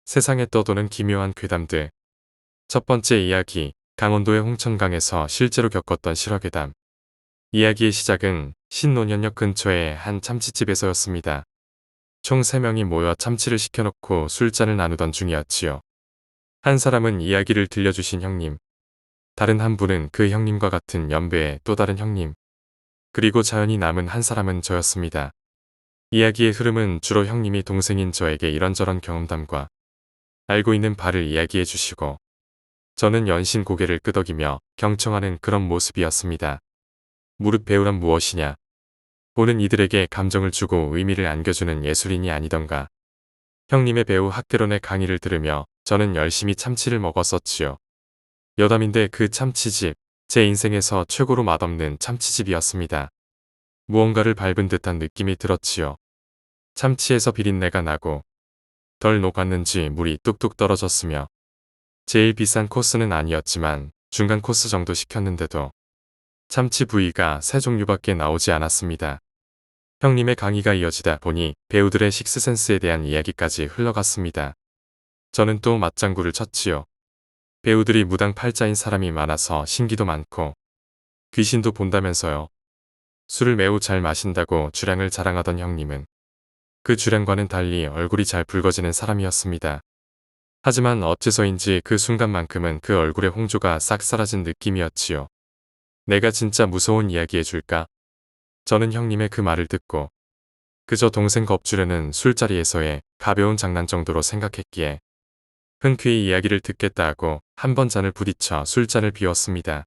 세상에 떠도는 기묘한 괴담들. 첫 번째 이야기, 강원도의 홍천강에서 실제로 겪었던 실화괴담. 이야기의 시작은 신논현역 근처의 한 참치집에서였습니다. 총 3명이 모여 참치를 시켜놓고 술잔을 나누던 중이었지요. 한 사람은 이야기를 들려주신 형님, 다른 한 분은 그 형님과 같은 연배의 또 다른 형님, 그리고 자연히 남은 한 사람은 저였습니다. 이야기의 흐름은 주로 형님이 동생인 저에게 이런저런 경험담과 알고 있는 바를 이야기해 주시고, 저는 연신 고개를 끄덕이며 경청하는 그런 모습이었습니다. 무릇 배우란 무엇이냐? 보는 이들에게 감정을 주고 의미를 안겨주는 예술인이 아니던가. 형님의 배우 학개론의 강의를 들으며 저는 열심히 참치를 먹었었지요. 여담인데 그 참치집, 제 인생에서 최고로 맛없는 참치집이었습니다. 무언가를 밟은 듯한 느낌이 들었지요. 참치에서 비린내가 나고 덜 녹았는지 물이 뚝뚝 떨어졌으며, 제일 비싼 코스는 아니었지만 중간 코스 정도 시켰는데도 참치 부위가 3종류밖에 나오지 않았습니다. 형님의 강의가 이어지다 보니 배우들의 식스센스에 대한 이야기까지 흘러갔습니다. 저는 또 맞장구를 쳤지요. 배우들이 무당팔자인 사람이 많아서 신기도 많고 귀신도 본다면서요. 술을 매우 잘 마신다고 주량을 자랑하던 형님은 그 주량과는 달리 얼굴이 잘 붉어지는 사람이었습니다. 하지만 어째서인지 그 순간만큼은 그 얼굴의 홍조가 싹 사라진 느낌이었지요. 내가 진짜 무서운 이야기 해줄까? 저는 형님의 그 말을 듣고 그저 동생 겁주려는 술자리에서의 가벼운 장난 정도로 생각했기에 흔쾌히 이야기를 듣겠다 하고 한 번 잔을 부딪혀 술잔을 비웠습니다.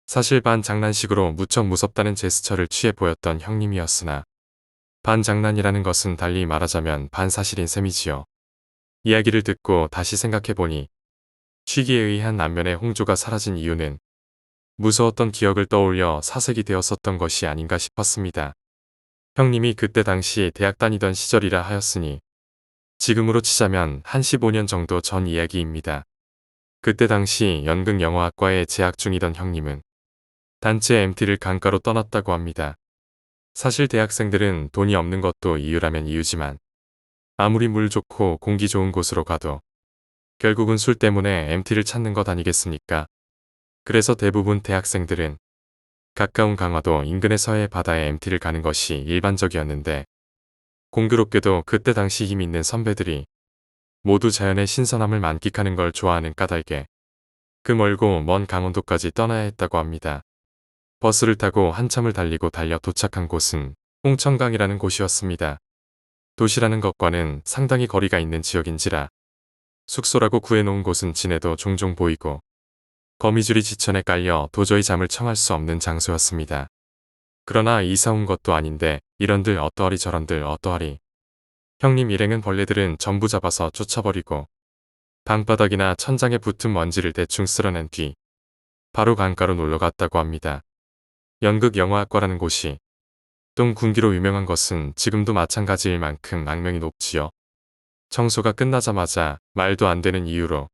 사실 반 장난식으로 무척 무섭다는 제스처를 취해 보였던 형님이었으나 반 장난이라는 것은 달리 말하자면 반 사실인 셈이지요. 이야기를 듣고 다시 생각해보니 취기에 의한 안면의 홍조가 사라진 이유는 무서웠던 기억을 떠올려 사색이 되었었던 것이 아닌가 싶었습니다. 형님이 그때 당시 대학 다니던 시절이라 하였으니 지금으로 치자면 한 15년 정도 전 이야기입니다. 그때 당시 연극영화학과에 재학 중이던 형님은 단체 MT를 강가로 떠났다고 합니다. 사실 대학생들은 돈이 없는 것도 이유라면 이유지만 아무리 물 좋고 공기 좋은 곳으로 가도 결국은 술 때문에 MT를 찾는 것 아니겠습니까? 그래서 대부분 대학생들은 가까운 강화도 인근의 서해 바다에 MT를 가는 것이 일반적이었는데, 공교롭게도 그때 당시 힘 있는 선배들이 모두 자연의 신선함을 만끽하는 걸 좋아하는 까닭에 그 멀고 먼 강원도까지 떠나야 했다고 합니다. 버스를 타고 한참을 달리고 달려 도착한 곳은 홍천강이라는 곳이었습니다. 도시라는 것과는 상당히 거리가 있는 지역인지라 숙소라고 구해놓은 곳은 지내도 종종 보이고 거미줄이 지천에 깔려 도저히 잠을 청할 수 없는 장소였습니다. 그러나 이사 온 것도 아닌데 이런들 어떠하리 저런들 어떠하리. 형님 일행은 벌레들은 전부 잡아서 쫓아버리고 방바닥이나 천장에 붙은 먼지를 대충 쓸어낸 뒤 바로 강가로 놀러 갔다고 합니다. 연극영화학과라는 곳이 똥군기로 유명한 것은 지금도 마찬가지일 만큼 악명이 높지요. 청소가 끝나자마자 말도 안 되는 이유로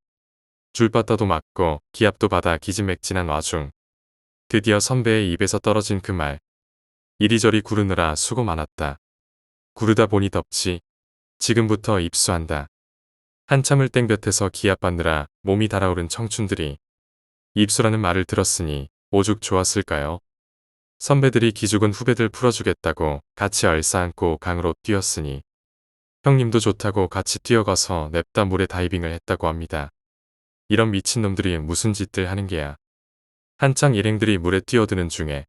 줄바따도 맞고 기합도 받아 기진맥진한 와중 드디어 선배의 입에서 떨어진 그 말. 이리저리 구르느라 수고 많았다. 구르다 보니 덥지. 지금부터 입수한다. 한참을 땡볕에서 기합받느라 몸이 달아오른 청춘들이 입수라는 말을 들었으니 오죽 좋았을까요? 선배들이 기죽은 후배들 풀어주겠다고 같이 얼싸안고 강으로 뛰었으니 형님도 좋다고 같이 뛰어가서 냅다 물에 다이빙을 했다고 합니다. 이런 미친놈들이 무슨 짓들 하는 게야. 한창 일행들이 물에 뛰어드는 중에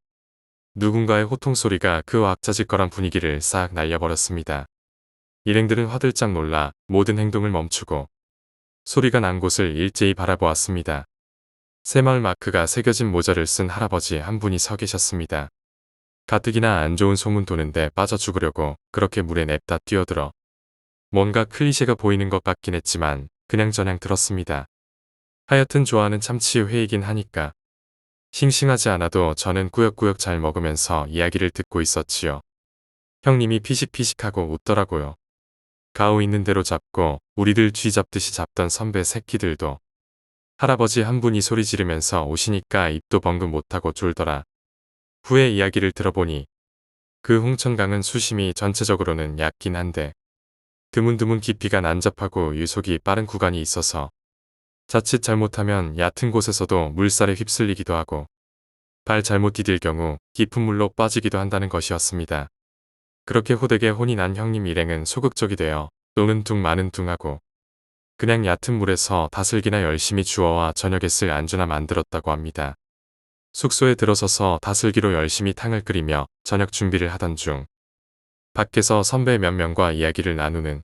누군가의 호통소리가 그 왁자지껄한 분위기를 싹 날려버렸습니다. 일행들은 화들짝 놀라 모든 행동을 멈추고 소리가 난 곳을 일제히 바라보았습니다. 새마을 마크가 새겨진 모자를 쓴 할아버지 한 분이 서 계셨습니다. 가뜩이나 안 좋은 소문 도는데 빠져 죽으려고 그렇게 물에 냅다 뛰어들어. 뭔가 클리셰가 보이는 것 같긴 했지만 그냥저냥 들었습니다. 하여튼 좋아하는 참치 회이긴 하니까 싱싱하지 않아도 저는 꾸역꾸역 잘 먹으면서 이야기를 듣고 있었지요. 형님이 피식피식하고 웃더라고요. 가오 있는 대로 잡고 우리들 쥐 잡듯이 잡던 선배 새끼들도 할아버지 한 분이 소리 지르면서 오시니까 입도 벙긋 못하고 졸더라. 후에 이야기를 들어보니 그 홍천강은 수심이 전체적으로는 얕긴 한데 드문드문 깊이가 난잡하고 유속이 빠른 구간이 있어서 자칫 잘못하면 얕은 곳에서도 물살에 휩쓸리기도 하고 발 잘못 디딜 경우 깊은 물로 빠지기도 한다는 것이었습니다. 그렇게 호되게 혼이 난 형님 일행은 소극적이 되어 노는 둥 마는 둥 하고 그냥 얕은 물에서 다슬기나 열심히 주워와 저녁에 쓸 안주나 만들었다고 합니다. 숙소에 들어서서 다슬기로 열심히 탕을 끓이며 저녁 준비를 하던 중 밖에서 선배 몇 명과 이야기를 나누는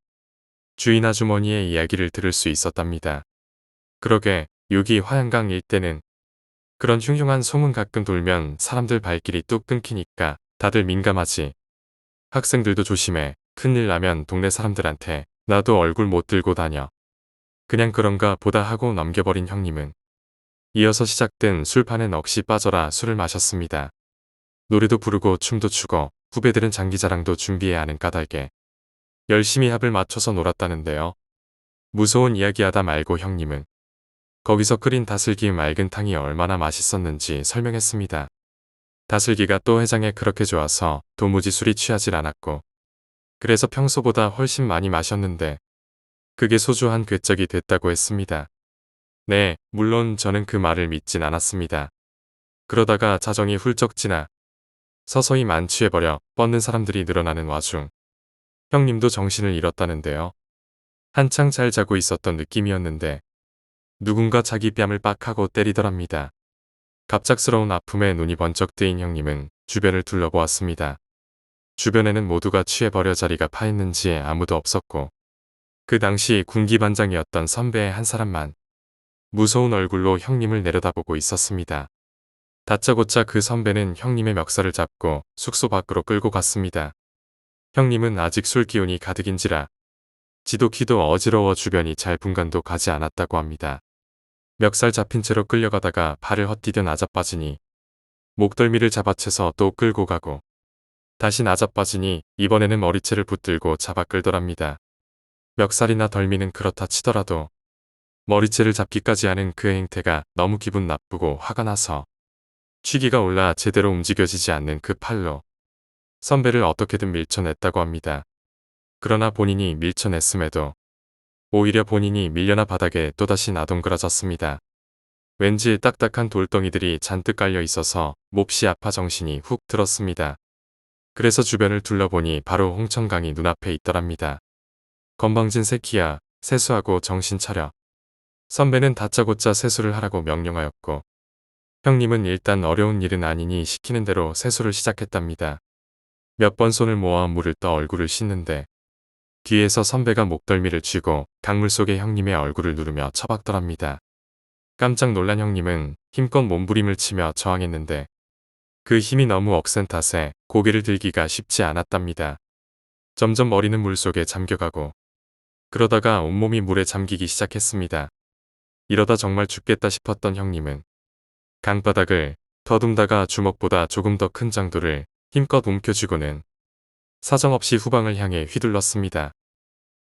주인 아주머니의 이야기를 들을 수 있었답니다. 그러게 여기 화양강 일대는 그런 흉흉한 소문 가끔 돌면 사람들 발길이 뚝 끊기니까 다들 민감하지. 학생들도 조심해. 큰일 나면 동네 사람들한테 나도 얼굴 못 들고 다녀. 그냥 그런가 보다 하고 넘겨버린 형님은 이어서 시작된 술판에 넋이 빠져라 술을 마셨습니다. 노래도 부르고 춤도 추고 후배들은 장기자랑도 준비해야 하는 까닭에 열심히 합을 맞춰서 놀았다는데요. 무서운 이야기하다 말고 형님은 거기서 끓인 다슬기 맑은 탕이 얼마나 맛있었는지 설명했습니다. 다슬기가 또 해장에 그렇게 좋아서 도무지 술이 취하질 않았고 그래서 평소보다 훨씬 많이 마셨는데 그게 소주 한 궤적이 됐다고 했습니다. 네, 물론 저는 그 말을 믿진 않았습니다. 그러다가 자정이 훌쩍 지나 서서히 만취해버려 뻗는 사람들이 늘어나는 와중 형님도 정신을 잃었다는데요. 한창 잘 자고 있었던 느낌이었는데 누군가 자기 뺨을 빡 하고 때리더랍니다. 갑작스러운 아픔에 눈이 번쩍 뜨인 형님은 주변을 둘러보았습니다. 주변에는 모두가 취해버려 자리가 파있는지 아무도 없었고 그 당시 군기반장이었던 선배의 한 사람만 무서운 얼굴로 형님을 내려다보고 있었습니다. 다짜고짜 그 선배는 형님의 멱살을 잡고 숙소 밖으로 끌고 갔습니다. 형님은 아직 술 기운이 가득인지라 지도키도 어지러워 주변이 잘 분간도 가지 않았다고 합니다. 멱살 잡힌 채로 끌려가다가 발을 헛디뎌 나자빠지니 목덜미를 잡아채서 또 끌고 가고 다시 나자빠지니 이번에는 머리채를 붙들고 잡아 끌더랍니다. 멱살이나 덜미는 그렇다 치더라도 머리채를 잡기까지 하는 그 행태가 너무 기분 나쁘고 화가 나서 취기가 올라 제대로 움직여지지 않는 그 팔로 선배를 어떻게든 밀쳐냈다고 합니다. 그러나 본인이 밀쳐냈음에도 오히려 본인이 밀려나 바닥에 또다시 나동그라졌습니다. 왠지 딱딱한 돌덩이들이 잔뜩 깔려 있어서 몹시 아파 정신이 훅 들었습니다. 그래서 주변을 둘러보니 바로 홍천강이 눈앞에 있더랍니다. 건방진 새끼야, 세수하고 정신 차려. 선배는 다짜고짜 세수를 하라고 명령하였고 형님은 일단 어려운 일은 아니니 시키는 대로 세수를 시작했답니다. 몇 번 손을 모아 물을 떠 얼굴을 씻는데 뒤에서 선배가 목덜미를 쥐고 강물 속에 형님의 얼굴을 누르며 처박더랍니다. 깜짝 놀란 형님은 힘껏 몸부림을 치며 저항했는데 그 힘이 너무 억센 탓에 고개를 들기가 쉽지 않았답니다. 점점 머리는 물속에 잠겨가고 그러다가 온몸이 물에 잠기기 시작했습니다. 이러다 정말 죽겠다 싶었던 형님은 강바닥을 더듬다가 주먹보다 조금 더 큰 장도를 힘껏 움켜쥐고는 사정없이 후방을 향해 휘둘렀습니다.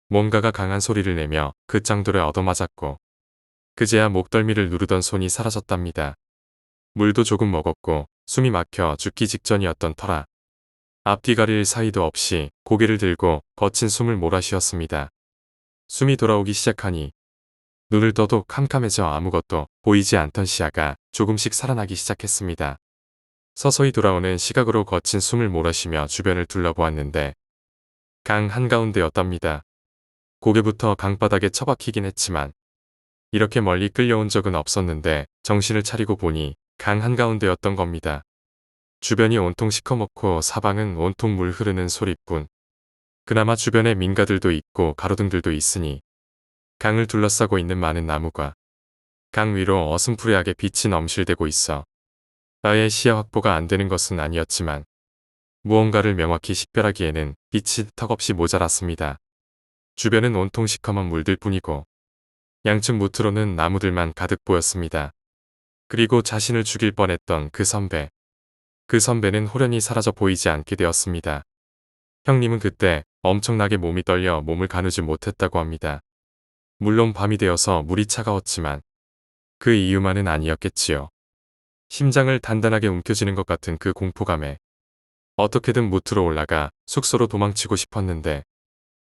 뭔가가 강한 소리를 내며 그 장도를 얻어맞았고 그제야 목덜미를 누르던 손이 사라졌답니다. 물도 조금 먹었고 숨이 막혀 죽기 직전이었던 터라 앞뒤 가릴 사이도 없이 고개를 들고 거친 숨을 몰아쉬었습니다. 숨이 돌아오기 시작하니 눈을 떠도 캄캄해져 아무것도 보이지 않던 시야가 조금씩 살아나기 시작했습니다. 서서히 돌아오는 시각으로 거친 숨을 몰아쉬며 주변을 둘러보았는데 강 한가운데였답니다. 고개부터 강바닥에 처박히긴 했지만 이렇게 멀리 끌려온 적은 없었는데 정신을 차리고 보니 강 한가운데였던 겁니다. 주변이 온통 시커멓고 사방은 온통 물 흐르는 소리뿐. 그나마 주변에 민가들도 있고 가로등들도 있으니 강을 둘러싸고 있는 많은 나무가 강 위로 어슴푸레하게 빛이 넘실대고 있어 아예 시야 확보가 안 되는 것은 아니었지만 무언가를 명확히 식별하기에는 빛이 턱없이 모자랐습니다. 주변은 온통 시커먼 물들 뿐이고 양측 무트로는 나무들만 가득 보였습니다. 그리고 자신을 죽일 뻔했던 그 선배. 그 선배는 호련히 사라져 보이지 않게 되었습니다. 형님은 그때 엄청나게 몸이 떨려 몸을 가누지 못했다고 합니다. 물론 밤이 되어서 물이 차가웠지만 그 이유만은 아니었겠지요. 심장을 단단하게 움켜쥐는 것 같은 그 공포감에 어떻게든 무트로 올라가 숙소로 도망치고 싶었는데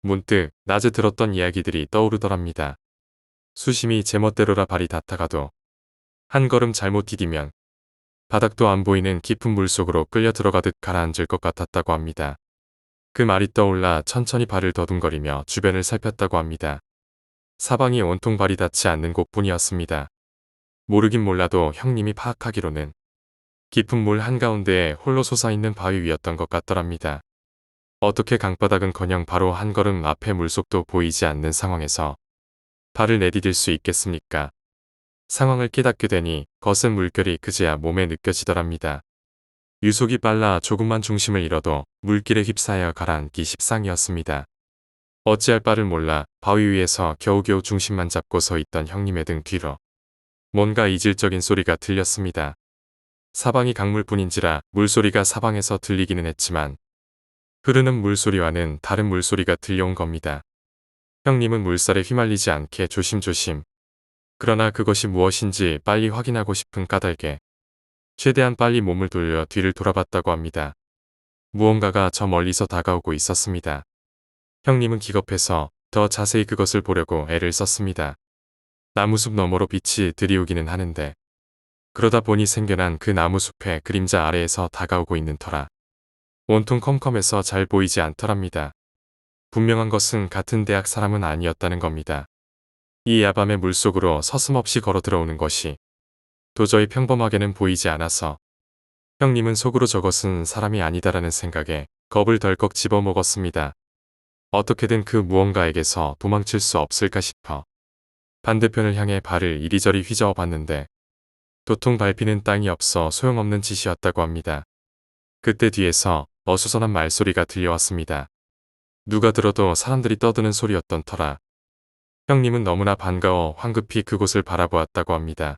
문득 낮에 들었던 이야기들이 떠오르더랍니다. 수심이 제멋대로라 발이 닿다가도 한 걸음 잘못 디디면 바닥도 안 보이는 깊은 물속으로 끌려 들어가듯 가라앉을 것 같았다고 합니다. 그 말이 떠올라 천천히 발을 더듬거리며 주변을 살폈다고 합니다. 사방이 온통 발이 닿지 않는 곳뿐이었습니다. 모르긴 몰라도 형님이 파악하기로는 깊은 물 한가운데에 홀로 솟아있는 바위 위였던 것 같더랍니다. 어떻게 강바닥은커녕 바로 한 걸음 앞에 물속도 보이지 않는 상황에서 발을 내디딜 수 있겠습니까? 상황을 깨닫게 되니 거센 물결이 그제야 몸에 느껴지더랍니다. 유속이 빨라 조금만 중심을 잃어도 물길에 휩싸여 가라앉기 십상이었습니다. 어찌할 바를 몰라 바위 위에서 겨우겨우 중심만 잡고 서 있던 형님의 등 뒤로 뭔가 이질적인 소리가 들렸습니다. 사방이 강물뿐인지라 물소리가 사방에서 들리기는 했지만 흐르는 물소리와는 다른 물소리가 들려온 겁니다. 형님은 물살에 휘말리지 않게 조심조심, 그러나 그것이 무엇인지 빨리 확인하고 싶은 까닭에 최대한 빨리 몸을 돌려 뒤를 돌아봤다고 합니다. 무언가가 저 멀리서 다가오고 있었습니다. 형님은 기겁해서 더 자세히 그것을 보려고 애를 썼습니다. 나무숲 너머로 빛이 들이오기는 하는데 그러다 보니 생겨난 그 나무숲의 그림자 아래에서 다가오고 있는 터라 온통 컴컴해서 잘 보이지 않더랍니다. 분명한 것은 같은 대학 사람은 아니었다는 겁니다. 이 야밤의 물속으로 서슴없이 걸어 들어오는 것이 도저히 평범하게는 보이지 않아서 형님은 속으로 저것은 사람이 아니다라는 생각에 겁을 덜컥 집어먹었습니다. 어떻게든 그 무언가에게서 도망칠 수 없을까 싶어 반대편을 향해 발을 이리저리 휘저어 봤는데 도통 밟히는 땅이 없어 소용없는 짓이었다고 합니다. 그때 뒤에서 어수선한 말소리가 들려왔습니다. 누가 들어도 사람들이 떠드는 소리였던 터라 형님은 너무나 반가워 황급히 그곳을 바라보았다고 합니다.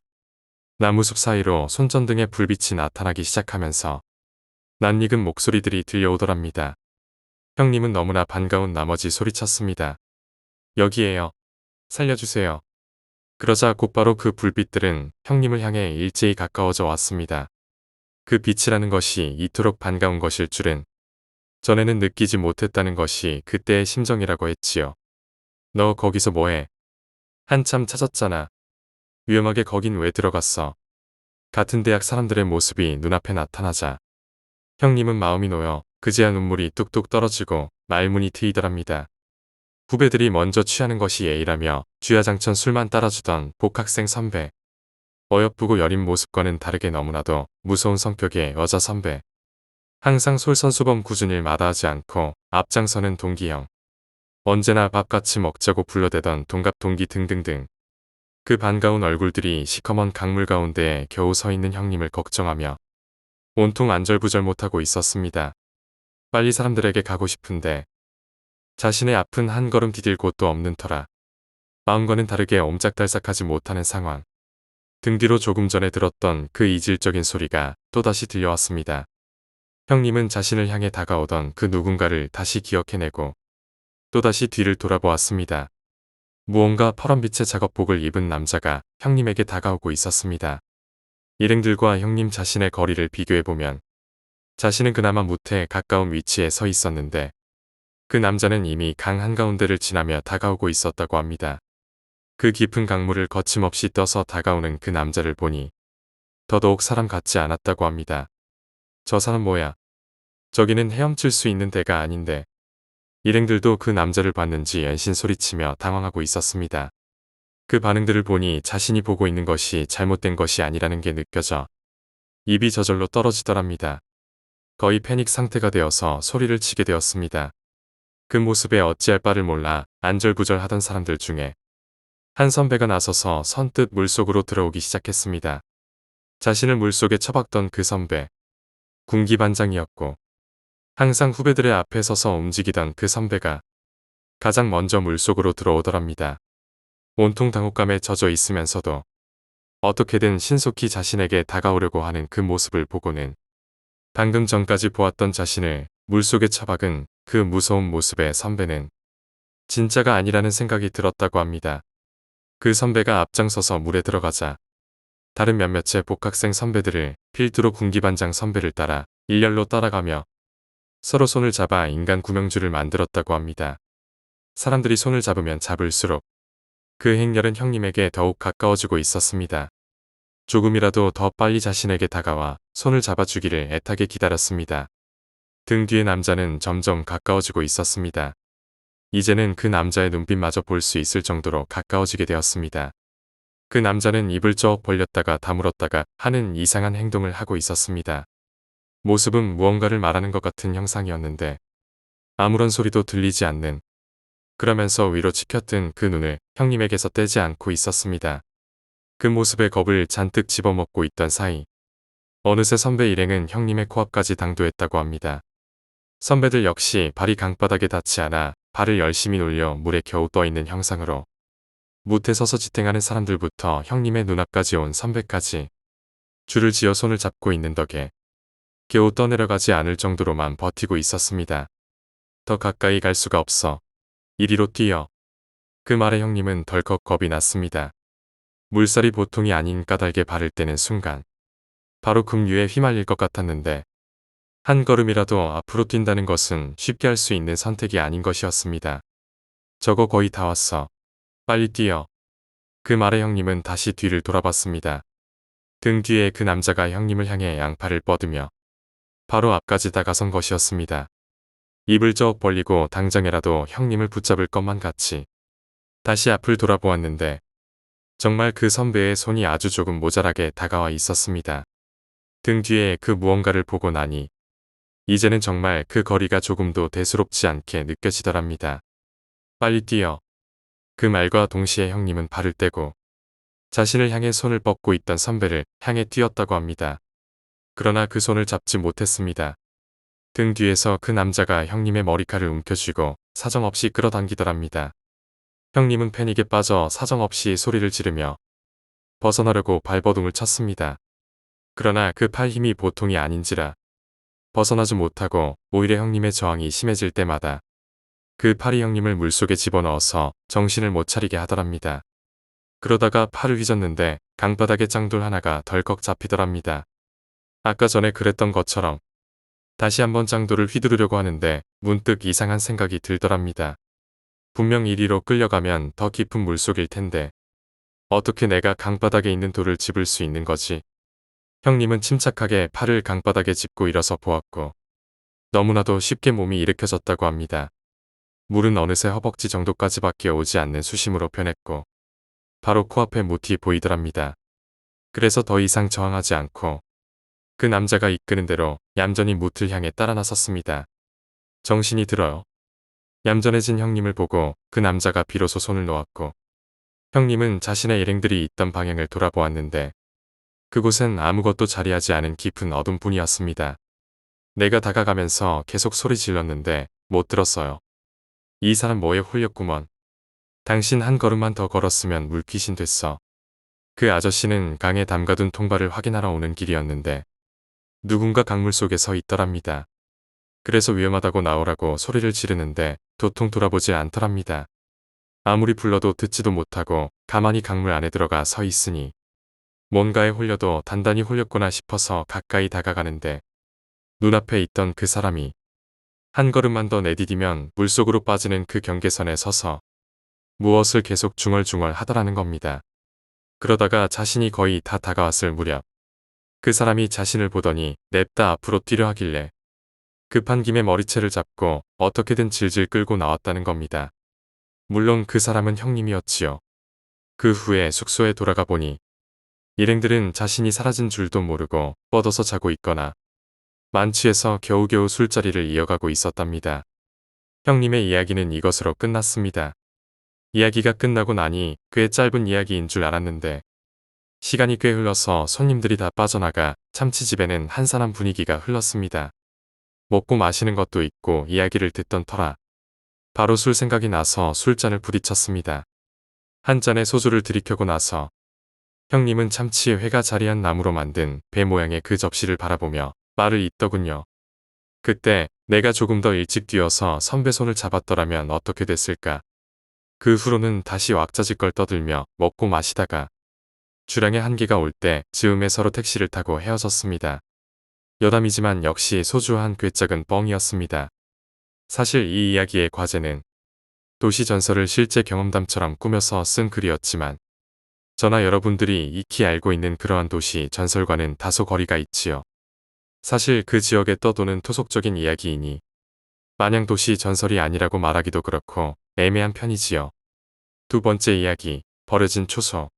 나무숲 사이로 손전등의 불빛이 나타나기 시작하면서 낯익은 목소리들이 들려오더랍니다. 형님은 너무나 반가운 나머지 소리쳤습니다. 여기에요. 살려주세요. 그러자 곧바로 그 불빛들은 형님을 향해 일제히 가까워져 왔습니다. 그 빛이라는 것이 이토록 반가운 것일 줄은 전에는 느끼지 못했다는 것이 그때의 심정이라고 했지요. 너 거기서 뭐해? 한참 찾았잖아. 위험하게 거긴 왜 들어갔어? 같은 대학 사람들의 모습이 눈앞에 나타나자 형님은 마음이 놓여 그제야 눈물이 뚝뚝 떨어지고 말문이 트이더랍니다. 후배들이 먼저 취하는 것이 예의라며 주야장천 술만 따라주던 복학생 선배. 어여쁘고 여린 모습과는 다르게 너무나도 무서운 성격의 여자 선배. 항상 솔선수범 꾸준히 마다하지 않고 앞장서는 동기형. 언제나 밥같이 먹자고 불러대던 동갑 동기 등등등. 그 반가운 얼굴들이 시커먼 강물 가운데에 겨우 서 있는 형님을 걱정하며 온통 안절부절 못하고 있었습니다. 빨리 사람들에게 가고 싶은데 자신의 앞은 한 걸음 디딜 곳도 없는 터라 마음과는 다르게 옴짝달싹하지 못하는 상황. 등 뒤로 조금 전에 들었던 그 이질적인 소리가 또다시 들려왔습니다. 형님은 자신을 향해 다가오던 그 누군가를 다시 기억해내고 또다시 뒤를 돌아보았습니다. 무언가 파란빛의 작업복을 입은 남자가 형님에게 다가오고 있었습니다. 일행들과 형님 자신의 거리를 비교해보면 자신은 그나마 무태 가까운 위치에 서 있었는데 그 남자는 이미 강 한가운데를 지나며 다가오고 있었다고 합니다. 그 깊은 강물을 거침없이 떠서 다가오는 그 남자를 보니 더더욱 사람 같지 않았다고 합니다. 저 사람 뭐야? 저기는 헤엄칠 수 있는 데가 아닌데. 일행들도 그 남자를 봤는지 연신 소리치며 당황하고 있었습니다. 그 반응들을 보니 자신이 보고 있는 것이 잘못된 것이 아니라는 게 느껴져 입이 저절로 떨어지더랍니다. 거의 패닉 상태가 되어서 소리를 치게 되었습니다. 그 모습에 어찌할 바를 몰라 안절부절하던 사람들 중에 한 선배가 나서서 선뜻 물속으로 들어오기 시작했습니다. 자신을 물속에 처박던 그 선배. 군기반장이었고 항상 후배들의 앞에 서서 움직이던 그 선배가 가장 먼저 물속으로 들어오더랍니다. 온통 당혹감에 젖어 있으면서도 어떻게든 신속히 자신에게 다가오려고 하는 그 모습을 보고는 방금 전까지 보았던 자신을 물속에 처박은 그 무서운 모습의 선배는 진짜가 아니라는 생각이 들었다고 합니다. 그 선배가 앞장서서 물에 들어가자 다른 몇몇의 복학생 선배들을 필두로 군기반장 선배를 따라 일렬로 따라가며 서로 손을 잡아 인간 구명줄을 만들었다고 합니다. 사람들이 손을 잡으면 잡을수록 그 행렬은 형님에게 더욱 가까워지고 있었습니다. 조금이라도 더 빨리 자신에게 다가와 손을 잡아주기를 애타게 기다렸습니다. 등 뒤의 남자는 점점 가까워지고 있었습니다. 이제는 그 남자의 눈빛마저 볼 수 있을 정도로 가까워지게 되었습니다. 그 남자는 입을 쩍 벌렸다가 다물었다가 하는 이상한 행동을 하고 있었습니다. 모습은 무언가를 말하는 것 같은 형상이었는데 아무런 소리도 들리지 않는, 그러면서 위로 치켜뜬 그 눈을 형님에게서 떼지 않고 있었습니다. 그 모습에 겁을 잔뜩 집어먹고 있던 사이 어느새 선배 일행은 형님의 코앞까지 당도했다고 합니다. 선배들 역시 발이 강바닥에 닿지 않아 발을 열심히 놀려 물에 겨우 떠있는 형상으로 무태 서서 지탱하는 사람들부터 형님의 눈앞까지 온 선배까지 줄을 지어 손을 잡고 있는 덕에 겨우 떠내려가지 않을 정도로만 버티고 있었습니다. 더 가까이 갈 수가 없어. 이리로 뛰어. 그 말에 형님은 덜컥 겁이 났습니다. 물살이 보통이 아닌 까닭에 발을 떼는 순간 바로 급류에 휘말릴 것 같았는데 한 걸음이라도 앞으로 뛴다는 것은 쉽게 할 수 있는 선택이 아닌 것이었습니다. 저거 거의 다 왔어. 빨리 뛰어. 그 말에 형님은 다시 뒤를 돌아봤습니다. 등 뒤에 그 남자가 형님을 향해 양팔을 뻗으며 바로 앞까지 다가선 것이었습니다. 입을 쩍 벌리고 당장이라도 형님을 붙잡을 것만 같이 다시 앞을 돌아보았는데 정말 그 선배의 손이 아주 조금 모자라게 다가와 있었습니다. 등 뒤에 그 무언가를 보고 나니 이제는 정말 그 거리가 조금도 대수롭지 않게 느껴지더랍니다. 빨리 뛰어. 그 말과 동시에 형님은 발을 떼고 자신을 향해 손을 뻗고 있던 선배를 향해 뛰었다고 합니다. 그러나 그 손을 잡지 못했습니다. 등 뒤에서 그 남자가 형님의 머리칼을 움켜쥐고 사정없이 끌어당기더랍니다. 형님은 패닉에 빠져 사정없이 소리를 지르며 벗어나려고 발버둥을 쳤습니다. 그러나 그 팔 힘이 보통이 아닌지라 벗어나지 못하고 오히려 형님의 저항이 심해질 때마다 그 팔이 형님을 물속에 집어넣어서 정신을 못 차리게 하더랍니다. 그러다가 팔을 휘젓는데 강바닥에 짱돌 하나가 덜컥 잡히더랍니다. 아까 전에 그랬던 것처럼 다시 한번 짱돌을 휘두르려고 하는데 문득 이상한 생각이 들더랍니다. 분명 이리로 끌려가면 더 깊은 물속일 텐데 어떻게 내가 강바닥에 있는 돌을 집을 수 있는 거지? 형님은 침착하게 팔을 강바닥에 짚고 일어서 보았고 너무나도 쉽게 몸이 일으켜졌다고 합니다. 물은 어느새 허벅지 정도까지밖에 오지 않는 수심으로 변했고 바로 코앞에 못이 보이더랍니다. 그래서 더 이상 저항하지 않고 그 남자가 이끄는 대로 얌전히 무틀 향해 따라 나섰습니다. 정신이 들어요. 얌전해진 형님을 보고 그 남자가 비로소 손을 놓았고 형님은 자신의 일행들이 있던 방향을 돌아보았는데 그곳엔 아무것도 자리하지 않은 깊은 어둠뿐이었습니다. 내가 다가가면서 계속 소리 질렀는데 못 들었어요. 이 사람 뭐에 홀렸구먼. 당신 한 걸음만 더 걸었으면 물귀신 됐어. 그 아저씨는 강에 담가둔 통발을 확인하러 오는 길이었는데 누군가 강물 속에 서 있더랍니다. 그래서 위험하다고 나오라고 소리를 지르는데 도통 돌아보지 않더랍니다. 아무리 불러도 듣지도 못하고 가만히 강물 안에 들어가 서 있으니 뭔가에 홀려도 단단히 홀렸구나 싶어서 가까이 다가가는데 눈앞에 있던 그 사람이 한 걸음만 더 내디디면 물속으로 빠지는 그 경계선에 서서 무엇을 계속 중얼중얼 하더라는 겁니다. 그러다가 자신이 거의 다 다가왔을 무렵 그 사람이 자신을 보더니 냅다 앞으로 뛰려 하길래 급한 김에 머리채를 잡고 어떻게든 질질 끌고 나왔다는 겁니다. 물론 그 사람은 형님이었지요. 그 후에 숙소에 돌아가 보니 일행들은 자신이 사라진 줄도 모르고 뻗어서 자고 있거나 만취해서 겨우겨우 술자리를 이어가고 있었답니다. 형님의 이야기는 이것으로 끝났습니다. 이야기가 끝나고 나니 꽤 짧은 이야기인 줄 알았는데 시간이 꽤 흘러서 손님들이 다 빠져나가 참치집에는 한산한 분위기가 흘렀습니다. 먹고 마시는 것도 있고 이야기를 듣던 터라 바로 술 생각이 나서 술잔을 부딪혔습니다. 한 잔에 소주를 들이켜고 나서 형님은 참치의 회가 자리한 나무로 만든 배 모양의 그 접시를 바라보며 말을 잇더군요. 그때 내가 조금 더 일찍 뛰어서 선배 손을 잡았더라면 어떻게 됐을까. 그 후로는 다시 왁자지껄 떠들며 먹고 마시다가 주량의 한계가 올 때 즈음에 서로 택시를 타고 헤어졌습니다. 여담이지만 역시 소주 한 꿰짝은 뻥이었습니다. 사실 이 이야기의 과제는 도시 전설을 실제 경험담처럼 꾸며서 쓴 글이었지만 저나 여러분들이 익히 알고 있는 그러한 도시 전설과는 다소 거리가 있지요. 사실 그 지역에 떠도는 토속적인 이야기이니 마냥 도시 전설이 아니라고 말하기도 그렇고 애매한 편이지요. 두 번째 이야기, 버려진 초소.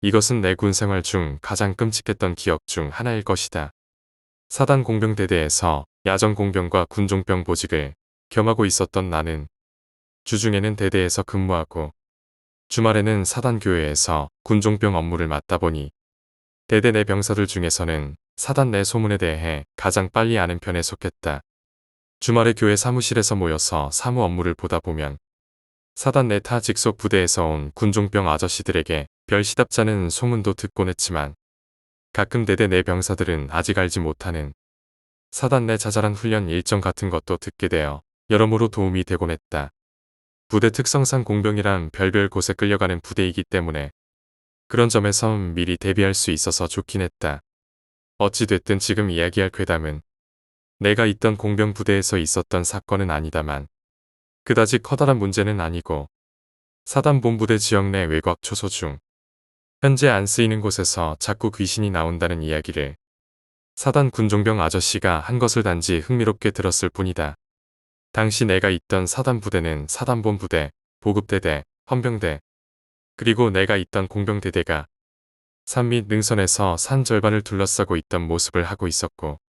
이것은 내 군 생활 중 가장 끔찍했던 기억 중 하나일 것이다. 사단 공병대대에서 야전 공병과 군종병 보직을 겸하고 있었던 나는 주중에는 대대에서 근무하고 주말에는 사단 교회에서 군종병 업무를 맡다 보니 대대 내 병사들 중에서는 사단 내 소문에 대해 가장 빨리 아는 편에 속했다. 주말에 교회 사무실에서 모여서 사무 업무를 보다 보면 사단 내 타 직속 부대에서 온 군종병 아저씨들에게 별 시답잖은 소문도 듣곤 했지만 가끔 대대 내 병사들은 아직 알지 못하는 사단 내 자잘한 훈련 일정 같은 것도 듣게 되어 여러모로 도움이 되곤 했다. 부대 특성상 공병이란 별별 곳에 끌려가는 부대이기 때문에 그런 점에선 미리 대비할 수 있어서 좋긴 했다. 어찌됐든 지금 이야기할 괴담은 내가 있던 공병 부대에서 있었던 사건은 아니다만 그다지 커다란 문제는 아니고 사단 본부대 지역 내 외곽 초소 중 현재 안 쓰이는 곳에서 자꾸 귀신이 나온다는 이야기를 사단 군종병 아저씨가 한 것을 단지 흥미롭게 들었을 뿐이다. 당시 내가 있던 사단 부대는 사단본부대, 보급대대, 헌병대, 그리고 내가 있던 공병대대가 산 및 능선에서 산 절반을 둘러싸고 있던 모습을 하고 있었고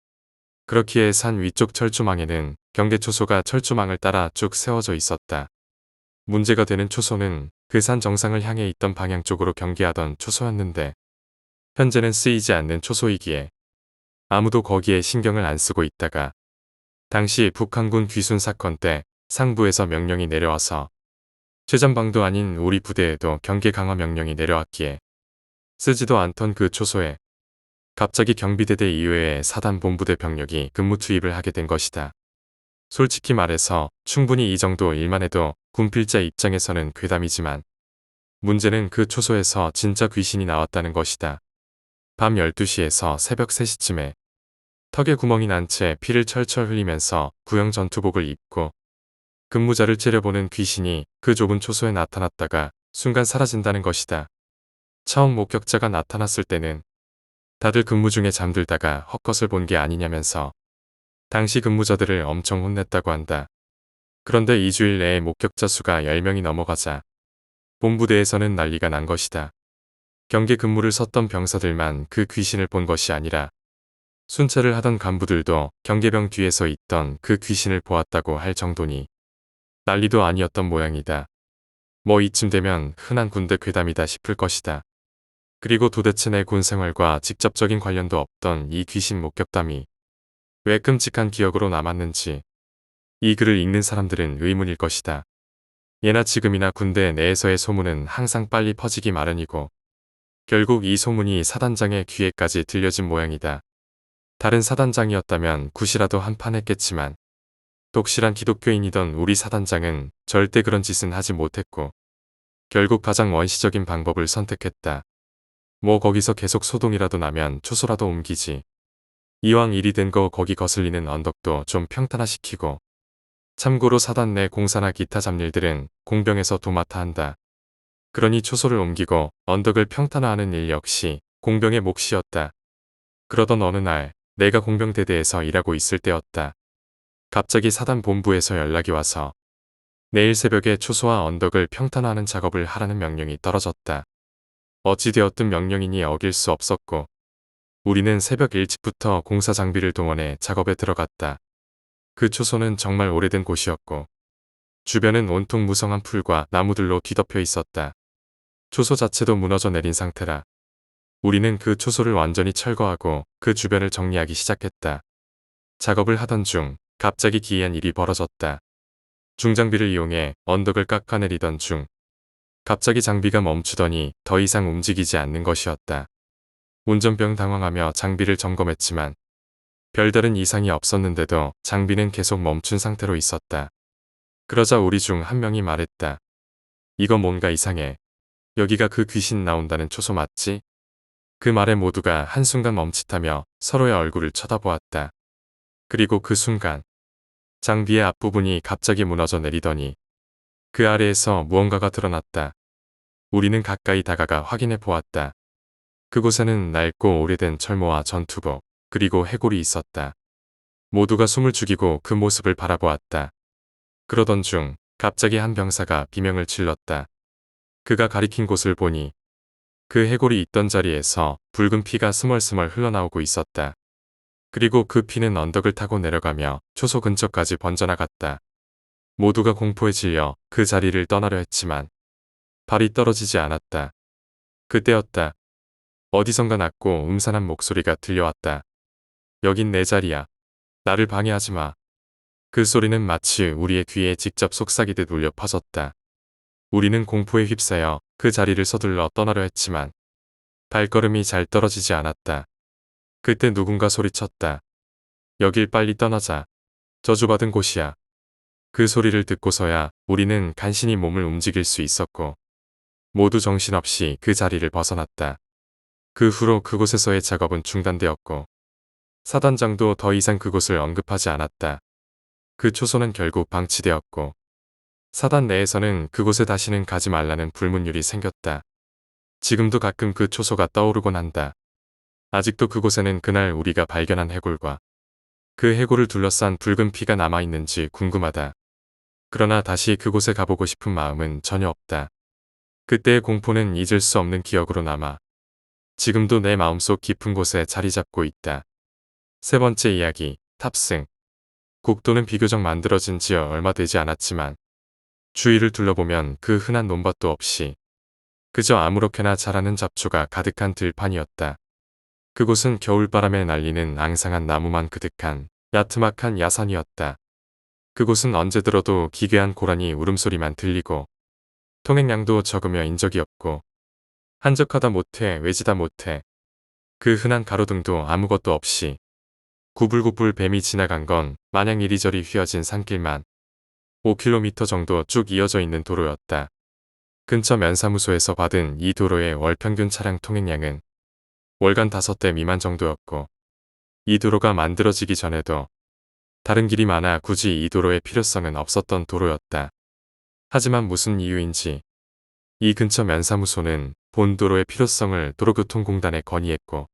그렇기에 산 위쪽 철조망에는 경계초소가 철조망을 따라 쭉 세워져 있었다. 문제가 되는 초소는 그 산 정상을 향해 있던 방향 쪽으로 경계하던 초소였는데 현재는 쓰이지 않는 초소이기에 아무도 거기에 신경을 안 쓰고 있다가 당시 북한군 귀순 사건 때 상부에서 명령이 내려와서 최전방도 아닌 우리 부대에도 경계 강화 명령이 내려왔기에 쓰지도 않던 그 초소에 갑자기 경비대대 이외의 사단 본부대 병력이 근무 투입을 하게 된 것이다. 솔직히 말해서 충분히 이 정도 일만 해도 군필자 입장에서는 괴담이지만 문제는 그 초소에서 진짜 귀신이 나왔다는 것이다. 밤 12시에서 새벽 3시쯤에 턱에 구멍이 난 채 피를 철철 흘리면서 구형 전투복을 입고 근무자를 째려보는 귀신이 그 좁은 초소에 나타났다가 순간 사라진다는 것이다. 처음 목격자가 나타났을 때는 다들 근무 중에 잠들다가 헛것을 본 게 아니냐면서 당시 근무자들을 엄청 혼냈다고 한다. 그런데 2주일 내에 목격자 수가 10명이 넘어가자 본부대에서는 난리가 난 것이다. 경계 근무를 섰던 병사들만 그 귀신을 본 것이 아니라 순찰을 하던 간부들도 경계병 뒤에서 있던 그 귀신을 보았다고 할 정도니 난리도 아니었던 모양이다. 뭐 이쯤 되면 흔한 군대 괴담이다 싶을 것이다. 그리고 도대체 내 군 생활과 직접적인 관련도 없던 이 귀신 목격담이 왜 끔찍한 기억으로 남았는지 이 글을 읽는 사람들은 의문일 것이다. 예나 지금이나 군대 내에서의 소문은 항상 빨리 퍼지기 마련이고 결국 이 소문이 사단장의 귀에까지 들려진 모양이다. 다른 사단장이었다면 굿이라도 한판 했겠지만 독실한 기독교인이던 우리 사단장은 절대 그런 짓은 하지 못했고 결국 가장 원시적인 방법을 선택했다. 뭐 거기서 계속 소동이라도 나면 초소라도 옮기지. 이왕 일이 된 거 거기 거슬리는 언덕도 좀 평탄화시키고 참고로 사단 내 공사나 기타 잡일들은 공병에서 도맡아 한다. 그러니 초소를 옮기고 언덕을 평탄화하는 일 역시 공병의 몫이었다. 그러던 어느 날 내가 공병대대에서 일하고 있을 때였다. 갑자기 사단 본부에서 연락이 와서 내일 새벽에 초소와 언덕을 평탄화하는 작업을 하라는 명령이 떨어졌다. 어찌되었든 명령이니 어길 수 없었고 우리는 새벽 일찍부터 공사 장비를 동원해 작업에 들어갔다. 그 초소는 정말 오래된 곳이었고 주변은 온통 무성한 풀과 나무들로 뒤덮여 있었다. 초소 자체도 무너져 내린 상태라 우리는 그 초소를 완전히 철거하고 그 주변을 정리하기 시작했다. 작업을 하던 중 갑자기 기이한 일이 벌어졌다. 중장비를 이용해 언덕을 깎아내리던 중 갑자기 장비가 멈추더니 더 이상 움직이지 않는 것이었다. 운전병 당황하며 장비를 점검했지만 별다른 이상이 없었는데도 장비는 계속 멈춘 상태로 있었다. 그러자 우리 중 한 명이 말했다. 이거 뭔가 이상해. 여기가 그 귀신 나온다는 초소 맞지? 그 말에 모두가 한순간 멈칫하며 서로의 얼굴을 쳐다보았다. 그리고 그 순간 장비의 앞부분이 갑자기 무너져 내리더니 그 아래에서 무언가가 드러났다. 우리는 가까이 다가가 확인해 보았다. 그곳에는 낡고 오래된 철모와 전투복, 그리고 해골이 있었다. 모두가 숨을 죽이고 그 모습을 바라보았다. 그러던 중 갑자기 한 병사가 비명을 질렀다. 그가 가리킨 곳을 보니 그 해골이 있던 자리에서 붉은 피가 스멀스멀 흘러나오고 있었다. 그리고 그 피는 언덕을 타고 내려가며 초소 근처까지 번져나갔다. 모두가 공포에 질려 그 자리를 떠나려 했지만 발이 떨어지지 않았다. 그때였다. 어디선가 낮고 음산한 목소리가 들려왔다. 여긴 내 자리야. 나를 방해하지 마. 그 소리는 마치 우리의 귀에 직접 속삭이듯 울려 퍼졌다. 우리는 공포에 휩싸여 그 자리를 서둘러 떠나려 했지만 발걸음이 잘 떨어지지 않았다. 그때 누군가 소리쳤다. 여길 빨리 떠나자. 저주받은 곳이야. 그 소리를 듣고서야 우리는 간신히 몸을 움직일 수 있었고 모두 정신없이 그 자리를 벗어났다. 그 후로 그곳에서의 작업은 중단되었고 사단장도 더 이상 그곳을 언급하지 않았다. 그 초소는 결국 방치되었고 사단 내에서는 그곳에 다시는 가지 말라는 불문율이 생겼다. 지금도 가끔 그 초소가 떠오르곤 한다. 아직도 그곳에는 그날 우리가 발견한 해골과 그 해골을 둘러싼 붉은 피가 남아있는지 궁금하다. 그러나 다시 그곳에 가보고 싶은 마음은 전혀 없다. 그때의 공포는 잊을 수 없는 기억으로 남아 지금도 내 마음속 깊은 곳에 자리 잡고 있다. 세 번째 이야기, 탑승. 국도는 비교적 만들어진 지 얼마 되지 않았지만 주위를 둘러보면 그 흔한 논밭도 없이 그저 아무렇게나 자라는 잡초가 가득한 들판이었다. 그곳은 겨울바람에 날리는 앙상한 나무만 그득한 야트막한 야산이었다. 그곳은 언제 들어도 기괴한 고라니 울음소리만 들리고 통행량도 적으며 인적이 없고 한적하다 못해 외지다 못해 그 흔한 가로등도 아무것도 없이 구불구불 뱀이 지나간 건 마냥 이리저리 휘어진 산길만 5km 정도 쭉 이어져 있는 도로였다. 근처 면사무소에서 받은 이 도로의 월 평균 차량 통행량은 월간 5대 미만 정도였고 이 도로가 만들어지기 전에도 다른 길이 많아 굳이 이 도로의 필요성은 없었던 도로였다. 하지만 무슨 이유인지 이 근처 면사무소는 본 도로의 필요성을 도로교통공단에 건의했고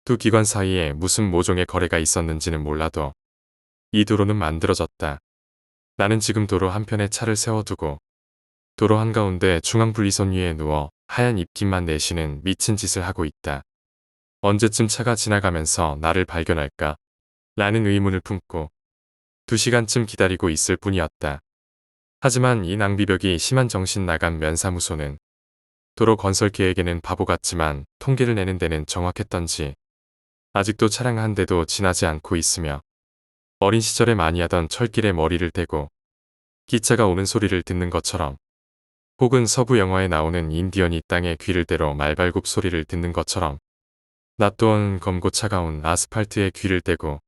두 기관 사이에 무슨 모종의 거래가 있었는지는 몰라도 이 도로는 만들어졌다. 나는 지금 도로 한편에 차를 세워두고 도로 한가운데 중앙분리선 위에 누워 하얀 입김만 내쉬는 미친 짓을 하고 있다. 언제쯤 차가 지나가면서 나를 발견할까? 라는 의문을 품고 2시간쯤 기다리고 있을 뿐이었다. 하지만 이 낭비벽이 심한 정신 나간 면사무소는 도로 건설 계획에는 바보 같지만 통계를 내는 데는 정확했던지 아직도 차량 한 대도 지나지 않고 있으며 어린 시절에 많이 하던 철길에 머리를 대고 기차가 오는 소리를 듣는 것처럼 혹은 서부 영화에 나오는 인디언이 땅에 귀를 대러 말발굽 소리를 듣는 것처럼 나 또한 검고 차가운 아스팔트에 귀를 대고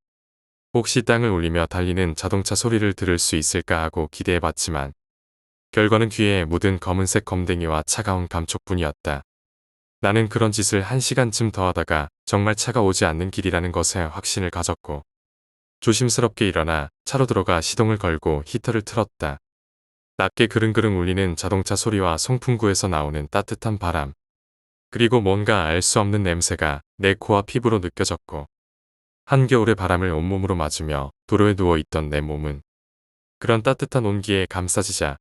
혹시 땅을 울리며 달리는 자동차 소리를 들을 수 있을까 하고 기대해봤지만 결과는 귀에 묻은 검은색 검댕이와 차가운 감촉뿐이었다. 나는 그런 짓을 1시간쯤 더 하다가 정말 차가 오지 않는 길이라는 것에 확신을 가졌고 조심스럽게 일어나 차로 들어가 시동을 걸고 히터를 틀었다. 낮게 그릉그릉 울리는 자동차 소리와 송풍구에서 나오는 따뜻한 바람 그리고 뭔가 알 수 없는 냄새가 내 코와 피부로 느껴졌고 한겨울의 바람을 온몸으로 맞으며 도로에 누워있던 내 몸은 그런 따뜻한 온기에 감싸지자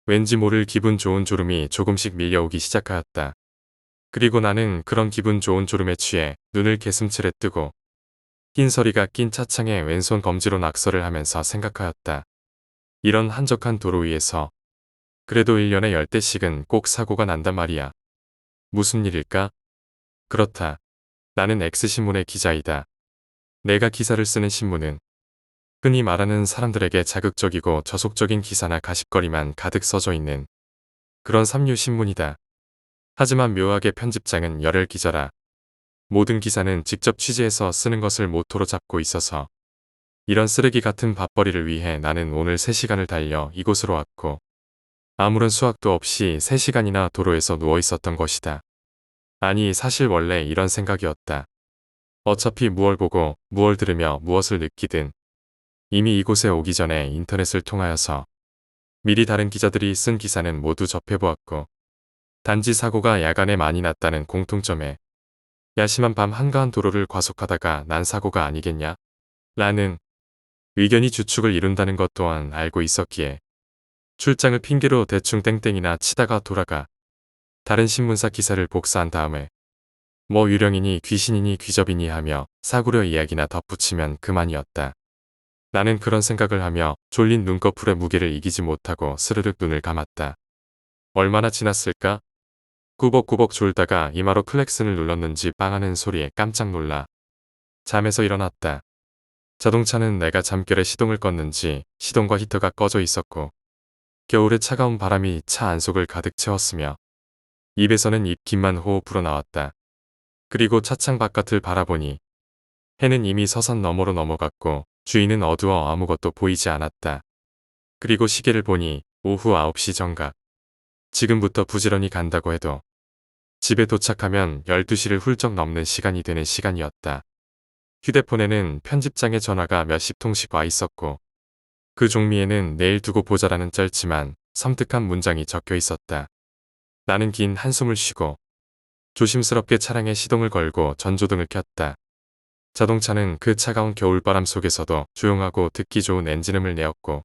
왠지 모를 기분 좋은 졸음이 조금씩 밀려오기 시작하였다. 그리고 나는 그런 기분 좋은 졸음에 취해 눈을 개슴츠레 뜨고 흰서리가 낀 차창에 왼손 검지로 낙서를 하면서 생각하였다. 이런 한적한 도로 위에서 그래도 1년에 10대씩은 꼭 사고가 난단 말이야. 무슨 일일까? 그렇다. 나는 X신문의 기자이다. 내가 기사를 쓰는 신문은 흔히 말하는 사람들에게 자극적이고 저속적인 기사나 가십거리만 가득 써져 있는 그런 삼류 신문이다. 하지만 묘하게 편집장은 열혈 기자라. 모든 기사는 직접 취재해서 쓰는 것을 모토로 잡고 있어서 이런 쓰레기 같은 밥벌이를 위해 나는 오늘 3시간을 달려 이곳으로 왔고 아무런 수학도 없이 3시간이나 도로에서 누워 있었던 것이다. 아니 사실 원래 이런 생각이었다. 어차피 무얼 보고 무얼 들으며 무엇을 느끼든 이미 이곳에 오기 전에 인터넷을 통하여서 미리 다른 기자들이 쓴 기사는 모두 접해보았고 단지 사고가 야간에 많이 났다는 공통점에 야심한 밤 한가한 도로를 과속하다가 난 사고가 아니겠냐? 라는 의견이 주축을 이룬다는 것 또한 알고 있었기에 출장을 핑계로 대충 땡땡이나 치다가 돌아가 다른 신문사 기사를 복사한 다음에 뭐 유령이니 귀신이니 귀접이니 하며 사구려 이야기나 덧붙이면 그만이었다. 나는 그런 생각을 하며 졸린 눈꺼풀의 무게를 이기지 못하고 스르륵 눈을 감았다. 얼마나 지났을까? 꾸벅꾸벅 졸다가 이마로 클렉슨을 눌렀는지 빵하는 소리에 깜짝 놀라 잠에서 일어났다. 자동차는 내가 잠결에 시동을 껐는지 시동과 히터가 꺼져 있었고 겨울의 차가운 바람이 차 안속을 가득 채웠으며 입에서는 입김만 호흡 불어나왔다. 그리고 차창 바깥을 바라보니 해는 이미 서산 너머로 넘어갔고 주위는 어두워 아무것도 보이지 않았다. 그리고 시계를 보니 오후 9시 정각. 지금부터 부지런히 간다고 해도 집에 도착하면 12시를 훌쩍 넘는 시간이 되는 시간이었다. 휴대폰에는 편집장의 전화가 몇십 통씩 와 있었고 그 종미에는 내일 두고 보자라는 짧지만 섬뜩한 문장이 적혀 있었다. 나는 긴 한숨을 쉬고 조심스럽게 차량에 시동을 걸고 전조등을 켰다. 자동차는 그 차가운 겨울바람 속에서도 조용하고 듣기 좋은 엔진음을 내었고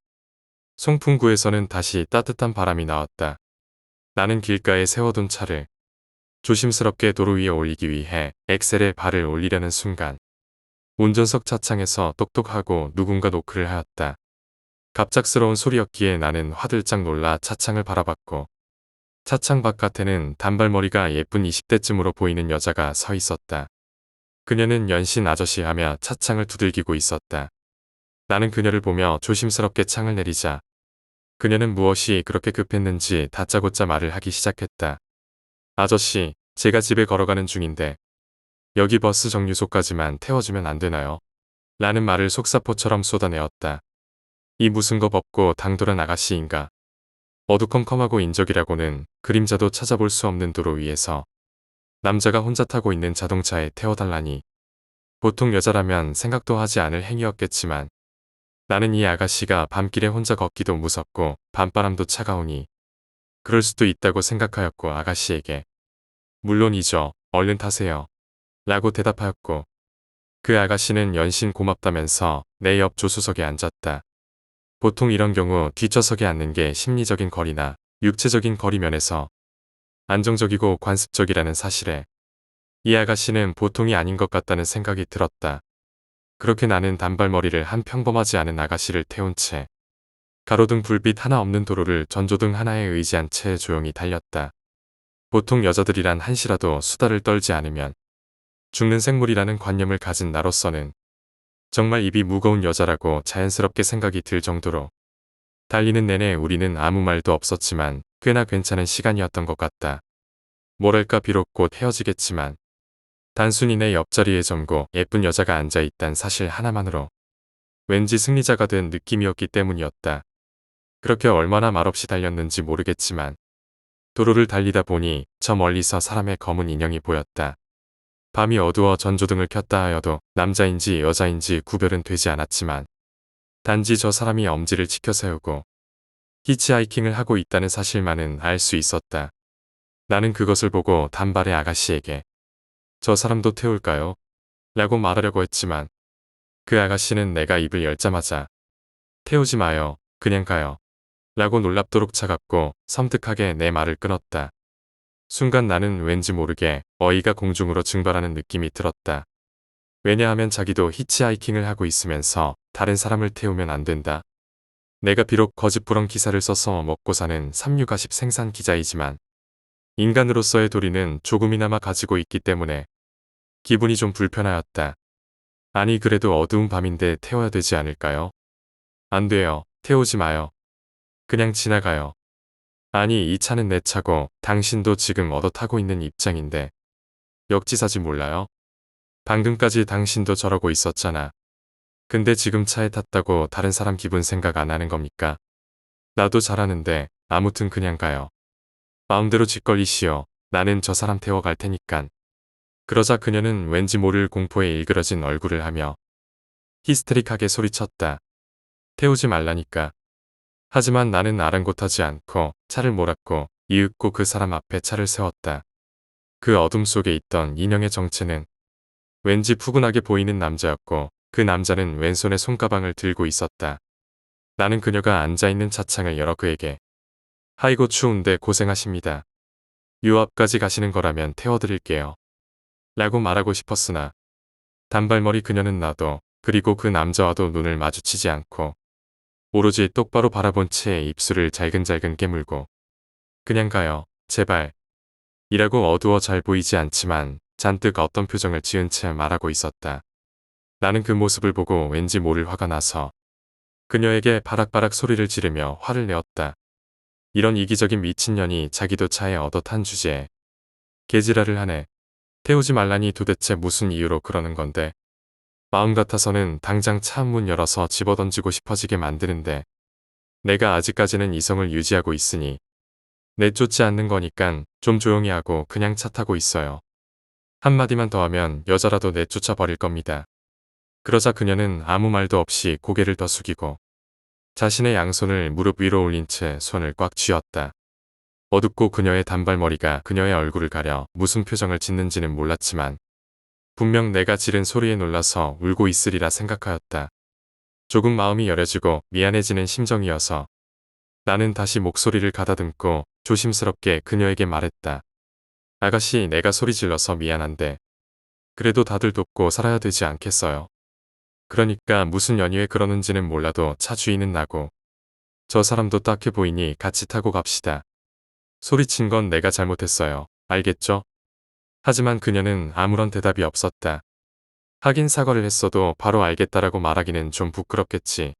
송풍구에서는 다시 따뜻한 바람이 나왔다. 나는 길가에 세워둔 차를 조심스럽게 도로 위에 올리기 위해 엑셀에 발을 올리려는 순간 운전석 차창에서 똑똑하고 누군가 노크를 하였다. 갑작스러운 소리였기에 나는 화들짝 놀라 차창을 바라봤고 차창 바깥에는 단발머리가 예쁜 20대쯤으로 보이는 여자가 서 있었다. 그녀는 연신 아저씨 하며 차창을 두들기고 있었다. 나는 그녀를 보며 조심스럽게 창을 내리자 그녀는 무엇이 그렇게 급했는지 다짜고짜 말을 하기 시작했다. 아저씨, 제가 집에 걸어가는 중인데 여기 버스 정류소까지만 태워주면 안 되나요? 라는 말을 속사포처럼 쏟아내었다. 이 무슨 겁 없고 당돌한 아가씨인가. 어두컴컴하고 인적이라고는 그림자도 찾아볼 수 없는 도로 위에서 남자가 혼자 타고 있는 자동차에 태워달라니. 보통 여자라면 생각도 하지 않을 행위였겠지만 나는 이 아가씨가 밤길에 혼자 걷기도 무섭고 밤바람도 차가우니 그럴 수도 있다고 생각하였고 아가씨에게 물론이죠. 얼른 타세요. 라고 대답하였고 그 아가씨는 연신 고맙다면서 내 옆 조수석에 앉았다. 보통 이런 경우 뒷좌석에 앉는 게 심리적인 거리나 육체적인 거리 면에서 안정적이고 관습적이라는 사실에 이 아가씨는 보통이 아닌 것 같다는 생각이 들었다. 그렇게 나는 단발머리를 한 평범하지 않은 아가씨를 태운 채 가로등 불빛 하나 없는 도로를 전조등 하나에 의지한 채 조용히 달렸다. 보통 여자들이란 한시라도 수다를 떨지 않으면 죽는 생물이라는 관념을 가진 나로서는 정말 입이 무거운 여자라고 자연스럽게 생각이 들 정도로 달리는 내내 우리는 아무 말도 없었지만 꽤나 괜찮은 시간이었던 것 같다. 뭐랄까 비록 곧 헤어지겠지만 단순히 내 옆자리에 젊고 예쁜 여자가 앉아있단 사실 하나만으로 왠지 승리자가 된 느낌이었기 때문이었다. 그렇게 얼마나 말없이 달렸는지 모르겠지만 도로를 달리다 보니 저 멀리서 사람의 검은 인형이 보였다. 밤이 어두워 전조등을 켰다 하여도 남자인지 여자인지 구별은 되지 않았지만 단지 저 사람이 엄지를 치켜 세우고 히치하이킹을 하고 있다는 사실만은 알 수 있었다. 나는 그것을 보고 단발의 아가씨에게 저 사람도 태울까요? 라고 말하려고 했지만 그 아가씨는 내가 입을 열자마자 태우지 마요. 그냥 가요. 라고 놀랍도록 차갑고 섬뜩하게 내 말을 끊었다. 순간 나는 왠지 모르게 어이가 공중으로 증발하는 느낌이 들었다. 왜냐하면 자기도 히치하이킹을 하고 있으면서 다른 사람을 태우면 안 된다. 내가 비록 거짓부렁 기사를 써서 먹고 사는 삼류가십 생산 기자이지만 인간으로서의 도리는 조금이나마 가지고 있기 때문에 기분이 좀 불편하였다. 아니 그래도 어두운 밤인데 태워야 되지 않을까요? 안 돼요. 태우지 마요. 그냥 지나가요. 아니 이 차는 내 차고 당신도 지금 얻어 타고 있는 입장인데 역지사지 몰라요? 방금까지 당신도 저러고 있었잖아. 근데 지금 차에 탔다고 다른 사람 기분 생각 안 하는 겁니까? 나도 잘하는데 아무튼 그냥 가요. 마음대로 짓걸리시오. 나는 저 사람 태워갈 테니깐. 그러자 그녀는 왠지 모를 공포에 일그러진 얼굴을 하며 히스테릭하게 소리쳤다. 태우지 말라니까. 하지만 나는 아랑곳하지 않고 차를 몰았고 이윽고 그 사람 앞에 차를 세웠다. 그 어둠 속에 있던 인형의 정체는 왠지 푸근하게 보이는 남자였고 그 남자는 왼손에 손가방을 들고 있었다. 나는 그녀가 앉아있는 차창을 열어 그에게 아이고 추운데 고생하십니다. 요 앞까지 가시는 거라면 태워드릴게요. 라고 말하고 싶었으나 단발머리 그녀는 나도 그리고 그 남자와도 눈을 마주치지 않고 오로지 똑바로 바라본 채 입술을 잘근잘근 깨물고 그냥 가요. 제발. 이라고 어두워 잘 보이지 않지만 잔뜩 어떤 표정을 지은 채 말하고 있었다. 나는 그 모습을 보고 왠지 모를 화가 나서 그녀에게 바락바락 소리를 지르며 화를 내었다. 이런 이기적인 미친년이 자기도 차에 얻어탄 주제에 개지랄을 하네. 태우지 말라니 도대체 무슨 이유로 그러는 건데. 마음 같아서는 당장 차 문 열어서 집어던지고 싶어지게 만드는데 내가 아직까지는 이성을 유지하고 있으니 내쫓지 않는 거니깐 좀 조용히 하고 그냥 차 타고 있어요. 한마디만 더 하면 여자라도 내쫓아 버릴 겁니다. 그러자 그녀는 아무 말도 없이 고개를 더 숙이고 자신의 양손을 무릎 위로 올린 채 손을 꽉 쥐었다. 어둡고 그녀의 단발머리가 그녀의 얼굴을 가려 무슨 표정을 짓는지는 몰랐지만 분명 내가 지른 소리에 놀라서 울고 있으리라 생각하였다. 조금 마음이 여려지고 미안해지는 심정이어서 나는 다시 목소리를 가다듬고 조심스럽게 그녀에게 말했다. 아가씨, 내가 소리 질러서 미안한데 그래도 다들 돕고 살아야 되지 않겠어요? 그러니까 무슨 연유에 그러는지는 몰라도 차 주인은 나고 저 사람도 딱해 보이니 같이 타고 갑시다. 소리친 건 내가 잘못했어요. 알겠죠? 하지만 그녀는 아무런 대답이 없었다. 하긴 사과를 했어도 바로 알겠다라고 말하기는 좀 부끄럽겠지.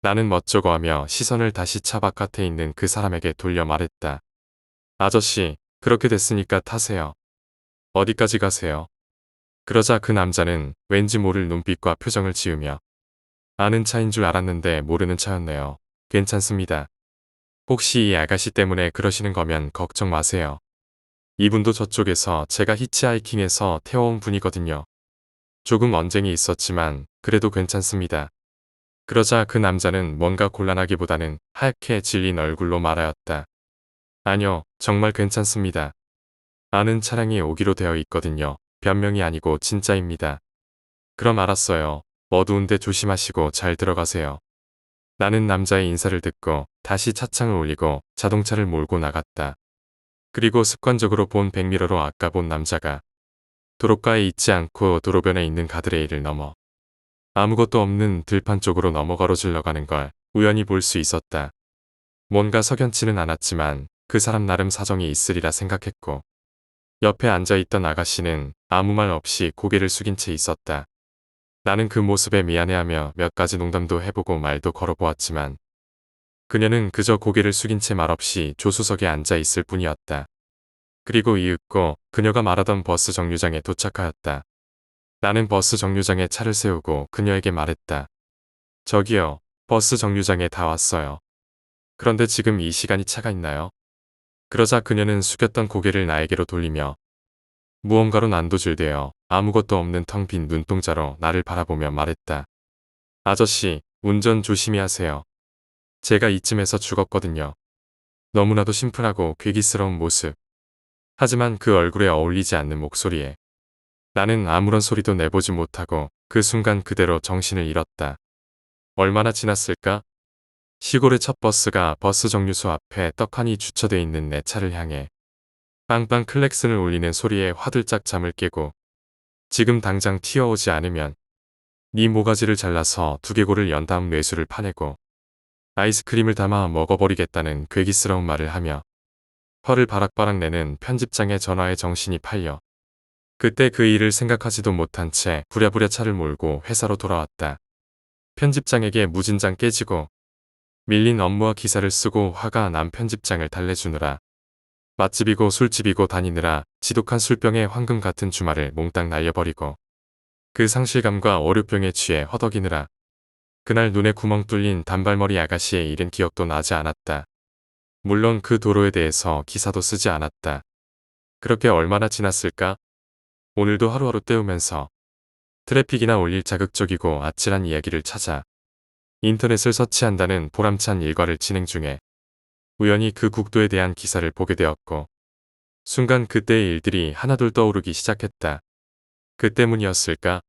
나는 멋쩍어 하며 시선을 다시 차 바깥에 있는 그 사람에게 돌려 말했다. 아저씨, 그렇게 됐으니까 타세요. 어디까지 가세요? 그러자 그 남자는 왠지 모를 눈빛과 표정을 지으며 아는 차인 줄 알았는데 모르는 차였네요. 괜찮습니다. 혹시 이 아가씨 때문에 그러시는 거면 걱정 마세요. 이분도 저쪽에서 제가 히치하이킹해서 태워온 분이거든요. 조금 언쟁이 있었지만 그래도 괜찮습니다. 그러자 그 남자는 뭔가 곤란하기보다는 하얗게 질린 얼굴로 말하였다. 아니요, 정말 괜찮습니다. 아는 차량이 오기로 되어 있거든요. 변명이 아니고 진짜입니다. 그럼 알았어요. 어두운데 조심하시고 잘 들어가세요. 나는 남자의 인사를 듣고 다시 차창을 올리고 자동차를 몰고 나갔다. 그리고 습관적으로 본 백미러로 아까 본 남자가 도로가에 있지 않고 도로변에 있는 가드레일을 넘어 아무것도 없는 들판 쪽으로 넘어 가로질러 가는 걸 우연히 볼 수 있었다. 뭔가 석연치는 않았지만 그 사람 나름 사정이 있으리라 생각했고 옆에 앉아있던 아가씨는 아무 말 없이 고개를 숙인 채 있었다. 나는 그 모습에 미안해하며 몇 가지 농담도 해보고 말도 걸어보았지만 그녀는 그저 고개를 숙인 채 말없이 조수석에 앉아있을 뿐이었다. 그리고 이윽고 그녀가 말하던 버스 정류장에 도착하였다. 나는 버스 정류장에 차를 세우고 그녀에게 말했다. 저기요, 버스 정류장에 다 왔어요. 그런데 지금 이 시간이 차가 있나요? 그러자 그녀는 숙였던 고개를 나에게로 돌리며 무언가로 난도질되어 아무것도 없는 텅 빈 눈동자로 나를 바라보며 말했다. 아저씨, 운전 조심히 하세요. 제가 이쯤에서 죽었거든요. 너무나도 심플하고 괴기스러운 모습. 하지만 그 얼굴에 어울리지 않는 목소리에 나는 아무런 소리도 내보지 못하고 그 순간 그대로 정신을 잃었다. 얼마나 지났을까? 시골의 첫 버스가 버스 정류소 앞에 떡하니 주차돼 있는 내 차를 향해 빵빵 클렉슨을 울리는 소리에 화들짝 잠을 깨고 지금 당장 튀어오지 않으면 네 모가지를 잘라서 두개골을 연 다음 뇌수를 파내고 아이스크림을 담아 먹어버리겠다는 괴기스러운 말을 하며 화를 바락바락 내는 편집장의 전화에 정신이 팔려 그때 그 일을 생각하지도 못한 채 부랴부랴 차를 몰고 회사로 돌아왔다. 편집장에게 무진장 깨지고 밀린 업무와 기사를 쓰고 화가 난 편집장을 달래주느라 맛집이고 술집이고 다니느라 지독한 술병에 황금 같은 주말을 몽땅 날려버리고 그 상실감과 월요병에 취해 허덕이느라 그날 눈에 구멍 뚫린 단발머리 아가씨의 일은 기억도 나지 않았다. 물론 그 도로에 대해서 기사도 쓰지 않았다. 그렇게 얼마나 지났을까? 오늘도 하루하루 때우면서 트래픽이나 올릴 자극적이고 아찔한 이야기를 찾아 인터넷을 서치한다는 보람찬 일과를 진행 중에 우연히 그 국도에 대한 기사를 보게 되었고 순간 그때의 일들이 하나둘 떠오르기 시작했다. 그 때문이었을까?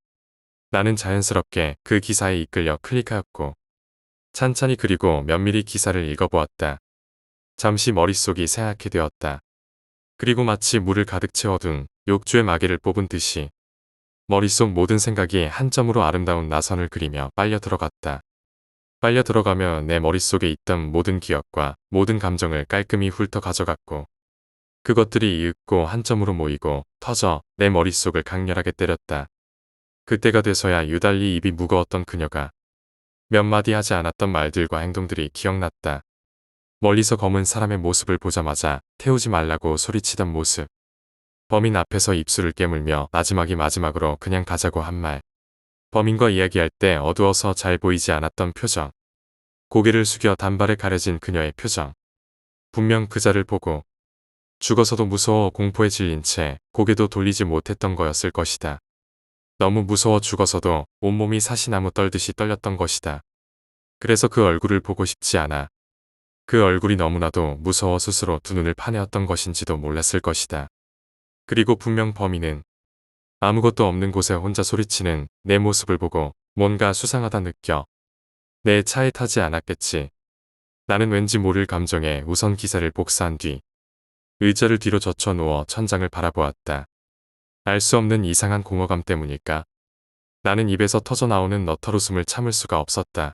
나는 자연스럽게 그 기사에 이끌려 클릭하였고 찬찬히 그리고 면밀히 기사를 읽어보았다. 잠시 머릿속이 새하얗게 되었다. 그리고 마치 물을 가득 채워둔 욕조의 마개를 뽑은 듯이 머릿속 모든 생각이 한 점으로 아름다운 나선을 그리며 빨려 들어갔다. 빨려 들어가며 내 머릿속에 있던 모든 기억과 모든 감정을 깔끔히 훑어 가져갔고 그것들이 이윽고 한 점으로 모이고 터져 내 머릿속을 강렬하게 때렸다. 그때가 돼서야 유달리 입이 무거웠던 그녀가 몇 마디 하지 않았던 말들과 행동들이 기억났다. 멀리서 검은 사람의 모습을 보자마자 태우지 말라고 소리치던 모습. 범인 앞에서 입술을 깨물며 마지막으로 그냥 가자고 한 말. 범인과 이야기할 때 어두워서 잘 보이지 않았던 표정. 고개를 숙여 단발에 가려진 그녀의 표정. 분명 그자를 보고 죽어서도 무서워 공포에 질린 채 고개도 돌리지 못했던 거였을 것이다. 너무 무서워 죽어서도 온몸이 사시나무 떨듯이 떨렸던 것이다. 그래서 그 얼굴을 보고 싶지 않아. 그 얼굴이 너무나도 무서워 스스로 두 눈을 파내었던 것인지도 몰랐을 것이다. 그리고 분명 범인은 아무것도 없는 곳에 혼자 소리치는 내 모습을 보고 뭔가 수상하다 느껴. 내 차에 타지 않았겠지. 나는 왠지 모를 감정에 우선 기사를 복사한 뒤 의자를 뒤로 젖혀 누워 천장을 바라보았다. 알 수 없는 이상한 공허감 때문일까? 나는 입에서 터져나오는 너털 웃음을 참을 수가 없었다.